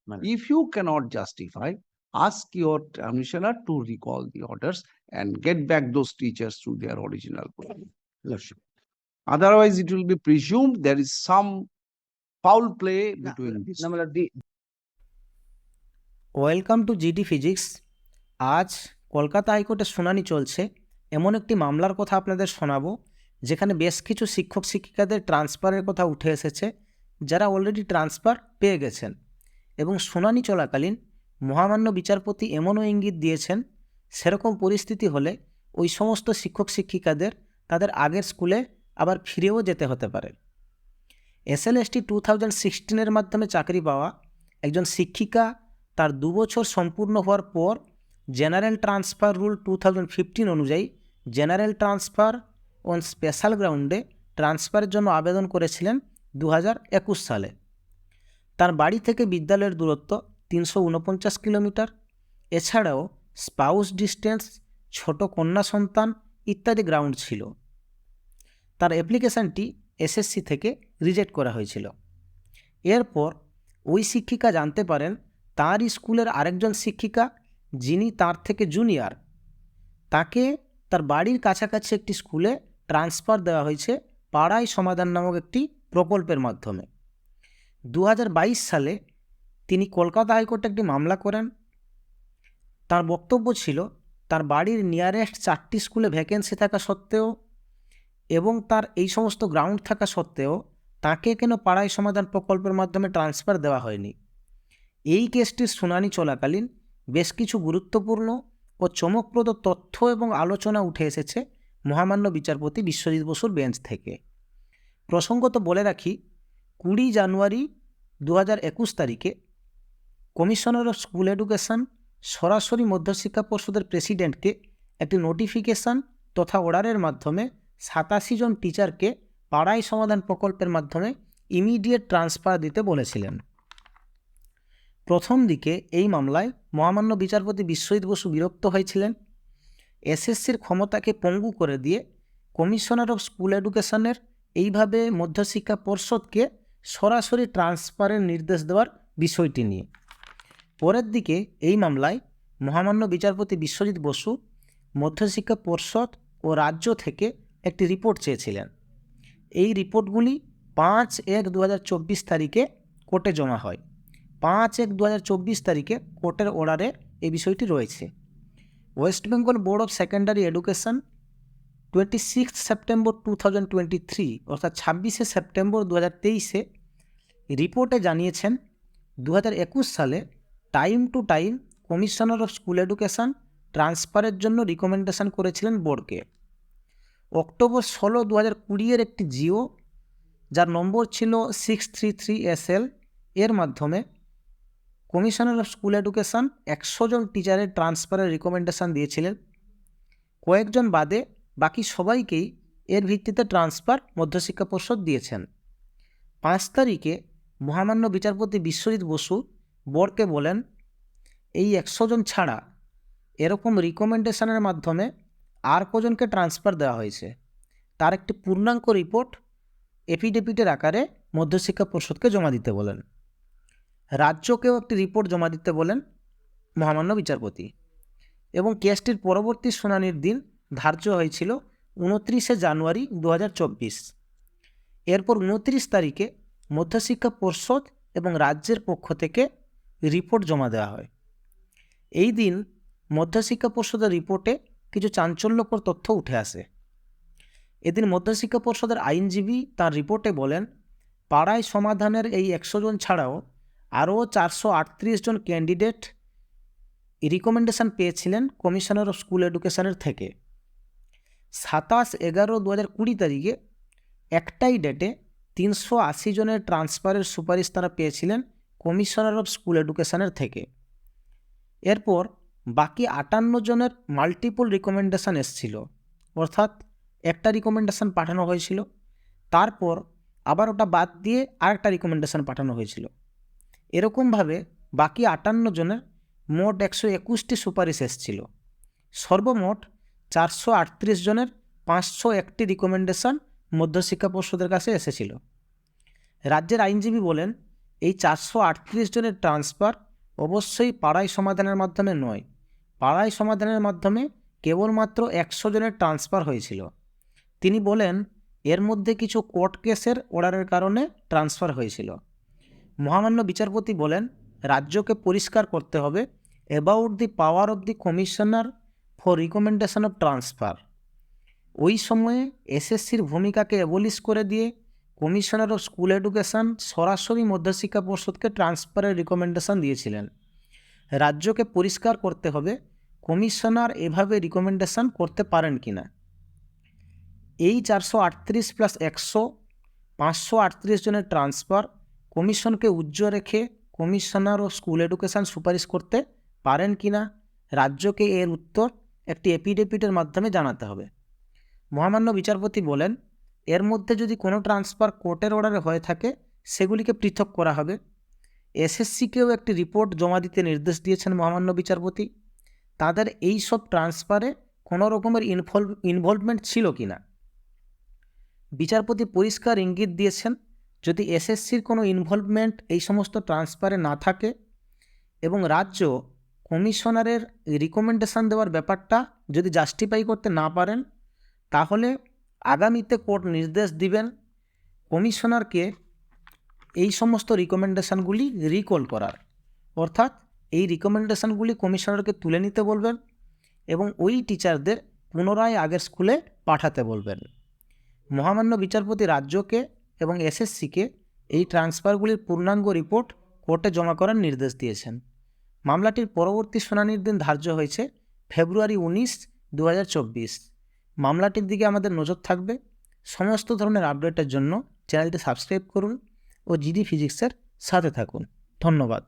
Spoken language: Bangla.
মানে If you cannot justify, ask your commissioner to recall the orders and get back those teachers to their original position. Lassi. Otherwise, it will be presumed there is some foul play না, between these না two. মানে দি ওয়েলকাম টু জিডি ফিজিক্স। আজ কলকাতা হাইকোর্টে শুনানি চলছে এমন একটি মামলার কথা আপনাদের শোনাবো, যেখানে বেশ কিছু শিক্ষক শিক্ষিকাদের ট্রান্সফারের কথা উঠে এসেছে, যারা অলরেডি ট্রান্সফার পেয়ে গেছেন। এবং শুনানি চলাকালীন মহামান্য বিচারপতি এমনও ইঙ্গিত দিয়েছেন, সেরকম পরিস্থিতি হলে ওই সমস্ত শিক্ষক শিক্ষিকাদের তাদের আগের স্কুলে আবার ফিরেও যেতে হতে পারে। SLST 2016 মাধ্যমে চাকরি পাওয়া একজন শিক্ষিকা তার 2 বছর সম্পূর্ণ হওয়ার পর জেনারেল ট্রান্সফার রুল 2015 অনুযায়ী জেনারেল ট্রান্সফার অন স্পেশাল গ্রাউন্ডে ট্রান্সফারের জন্য আবেদন করেছিলেন 2021 সালে। তার বাড়ি থেকে বিদ্যালয়ের দূরত্ব 349 কিলোমিটার। এছাড়াও স্পাউস ডিস্টেন্স, ছোট কন্যা সন্তান ইত্যাদি গ্রাউন্ড ছিল। তার অ্যাপ্লিকেশানটি SSC থেকে রিজেক্ট করা হয়েছিল। এরপর ওই শিক্ষিকা জানতে পারেন তার স্কুলের আরেকজন শিক্ষিকা, যিনি তার থেকে জুনিয়র, তাকে তার বাড়ির কাছাকাছি একটি স্কুলে ট্রান্সফার দেওয়া হয়েছে পাড়ায় সমাধান নামক একটি প্রকল্পের মাধ্যমে। 2022 সালে তিনি কলকাতা হাইকোর্টে একটি মামলা করেন। তার বক্তব্য ছিল তার বাড়ির নিয়ারেস্ট 4টি স্কুলে ভ্যাকেন্সি থাকা সত্ত্বেও এবং তার এই সমস্ত গ্রাউন্ড থাকা সত্ত্বেও তাকে কেন পাড়ায় সমাধান প্রকল্পের মাধ্যমে ট্রান্সফার দেওয়া হয়নি। এই কেসটির শুনানি চলাকালীন বেশ কিছু গুরুত্বপূর্ণ ও চমকপ্রদ তথ্য এবং আলোচনা উঠে এসেছে মহামান্য বিচারপতি বিশ্বজিৎ বসুর বেঞ্চ থেকে। প্রসঙ্গত বলে রাখি, 20 জানুয়ারি 2021 তারিখে কমিশনার অফ স্কুল এডুকেশন সরাসরি মধ্যশিক্ষা পর্ষদের প্রেসিডেন্টকে একটি নোটিফিকেশান তথা অর্ডারের মাধ্যমে 87 জন টিচারকে পাড়ায় সমাধান প্রকল্পের মাধ্যমে ইমিডিয়েট ট্রান্সফার দিতে বলেছিলেন। প্রথম দিকে এই মামলায় মহামান্য বিচারপতি বিশ্বজিৎ বসু বিরক্ত হয়েছিলেন। SSCর ক্ষমতাকে পঙ্গু করে দিয়ে কমিশনার অফ স্কুল এডুকেশনের এইভাবে মধ্যশিক্ষা পর্ষদকে সরাসরি ট্রান্সফারের নির্দেশ দেওয়ার বিষয়টি নিয়ে। পরের দিকে এই মামলায় মহামান্য বিচারপতি বিশ্বজিৎ বসু মধ্যশিক্ষা পর্ষদ ও রাজ্য থেকে একটি রিপোর্ট চেয়েছিলেন। এই রিপোর্টগুলি 5/1/2024 তারিখে কোর্টে জমা হয়। 5/1/2024 তারিখে কোর্টের অর্ডারে এই বিষয়টি রয়েছে। West Bengal board of secondary education 26 September 2023 অর্থাৎ 26শে সেপ্টেম্বর 2023-এ রিপোর্টে জানিয়েছেন 2021 সালে time to time commissioner of school education ট্রান্সফারের জন্য রিকমেন্ডেশন করেছিলেন বোর্ডকে। অক্টোবর 16, 2020-এর একটি জিও, যার নম্বর ছিল 633SL, এর মাধ্যমে কমিশনার অফ স্কুল এডুকেশন 100 জন টিচারের ট্রান্সফারের রিকমেন্ডেশন দিয়েছিলেন। কয়েকজন বাদে বাকি সবাইকেই এর ভিত্তিতে ট্রান্সফার মধ্যশিক্ষা পর্ষদ দিয়েছেন। 5 তারিখে মহামান্য বিচারপতি বিশ্বজিৎ বসু বোর্ডকে বলেন, এই 100 জন ছাড়া এরকম রিকমেন্ডেশনের মাধ্যমে আর কজনকে ট্রান্সফার দেওয়া হয়েছে তার একটি পূর্ণাঙ্গ রিপোর্ট এফিডেভিটের আকারে মধ্যশিক্ষা পর্ষদকে জমা দিতে বলেন। রাজ্যকেও একটি রিপোর্ট জমা দিতে বলেন মহামান্য বিচারপতি। এবং কেসটির পরবর্তী শুনানির দিন ধার্য হয়েছিল 29শে জানুয়ারি 2024। এরপর 29 তারিখে মধ্যশিক্ষা পর্ষদ এবং রাজ্যের পক্ষ থেকে রিপোর্ট জমা দেওয়া হয়। এই দিন মধ্যশিক্ষা পর্ষদের রিপোর্টে কিছু চাঞ্চল্যকর তথ্য উঠে আসে। এদিন মধ্যশিক্ষা পর্ষদের আইনজীবী তার রিপোর্টে বলেন, পাড়ায় সমাধানের এই 100 জন ছাড়াও আরও 438 জন ক্যান্ডিডেট রিকমেন্ডেশন পেয়েছিলেন কমিশনার অফ স্কুল এডুকেশনের থেকে। 27/11/2020 তারিখে একটাই ডেটে 380 জনের ট্রান্সফারের সুপারিশ তারা পেয়েছিলেন কমিশনার অফ স্কুল এডুকেশনের থেকে। এরপর বাকি 58 জনের মাল্টিপল রিকমেন্ডেশন এসেছিল, অর্থাৎ একটা রিকমেন্ডেশন পাঠানো হয়েছিল, তারপর আবার ওটা বাদ দিয়ে আরেকটা রিকমেন্ডেশন পাঠানো হয়েছিল। এরকমভাবে বাকি 58 জনের মোট 121টি সুপারিশ এসেছিল। সর্বমোট 438 জনের 501টি রিকমেন্ডেশন মধ্যশিক্ষা পর্ষদের কাছে এসেছিল। রাজ্যের আইনজীবী বলেন, এই 438 জনের ট্রান্সফার অবশ্যই পাড়ায় সমাধানের মাধ্যমে নয়, পাড়ায় সমাধানের মাধ্যমে কেবলমাত্র 100 জনের ট্রান্সফার হয়েছিল। তিনি বলেন এর মধ্যে কিছু কোর্ট কেসের অর্ডারের কারণে ট্রান্সফার হয়েছিল। মহামান্য বিচারপতি বলেন রাজ্যকে পরিষ্কার করতে হবে about the power of the commissioner for recommendation of transfer. ওই সময়ে এসএসসির ভূমিকাকে অ্যাবলিশ করে দিয়ে কমিশনার অফ স্কুল এডুকেশন সরাসরি মধ্যশিক্ষা পর্ষদকে ট্রান্সফারের রিকমেন্ডেশন দিয়েছিলেন। রাজ্যকে পরিষ্কার করতে হবে কমিশনার এভাবে রিকমেন্ডেশন করতে পারেন কিনা। এই 438 প্লাস 100 538 জনের ট্রান্সফার কমিশনকে উজ্জ্বল রেখে কমিশনার ও স্কুল এডুকেশন সুপারিশ করতে পারেন কিনা রাজ্যকে এর উত্তর একটি এফিডেভিটের মাধ্যমে জানাতে হবে। মহামান্য বিচারপতি বলেন এর মধ্যে যদি কোনো ট্রান্সফার কোর্টের অর্ডারে হয়ে থাকে সেগুলিকে পৃথক করা হবে। এসএসসিকেও একটি রিপোর্ট জমা দিতে নির্দেশ দিয়েছেন মহামান্য বিচারপতি, তাদের এই সব ট্রান্সফারে কোনো রকমের ইনভলভমেন্ট ছিল কিনা। বিচারপতি পরিষ্কার ইঙ্গিত দিয়েছেন যদি এসএসসির কোনো ইনভলভমেন্ট এই সমস্ত ট্রান্সফারে না থাকে এবং রাজ্য কমিশনারের রিকমেন্ডেশন দেওয়ার ব্যাপারটা যদি জাস্টিফাই করতে না পারেন, তাহলে আগামীতে কোর্ট নির্দেশ দিবেন কমিশনারকে এই সমস্ত রিকমেন্ডেশনগুলি রিকল করার, অর্থাৎ এই রিকমেন্ডেশনগুলি কমিশনারকে তুলে নিতে বলবেন এবং ওই টিচারদের পুনরায় আগের স্কুলে পাঠাতে বলবেন। মহামান্য বিচারপতি রাজ্যকে এবং এসএসসিকে এই ট্রান্সফারগুলির পূর্ণাঙ্গ রিপোর্ট কোর্টে জমা করার নির্দেশ দিয়েছেন। মামলাটির পরবর্তী শুনানির দিন ধার্য হয়েছে ফেব্রুয়ারি 19, 2024। মামলাটির দিকে আমাদের নজর থাকবে। সমস্ত ধরনের আপডেটের জন্য চ্যানেলটি সাবস্ক্রাইব করুন ও জিডি ফিজিক্সের সাথে থাকুন। ধন্যবাদ।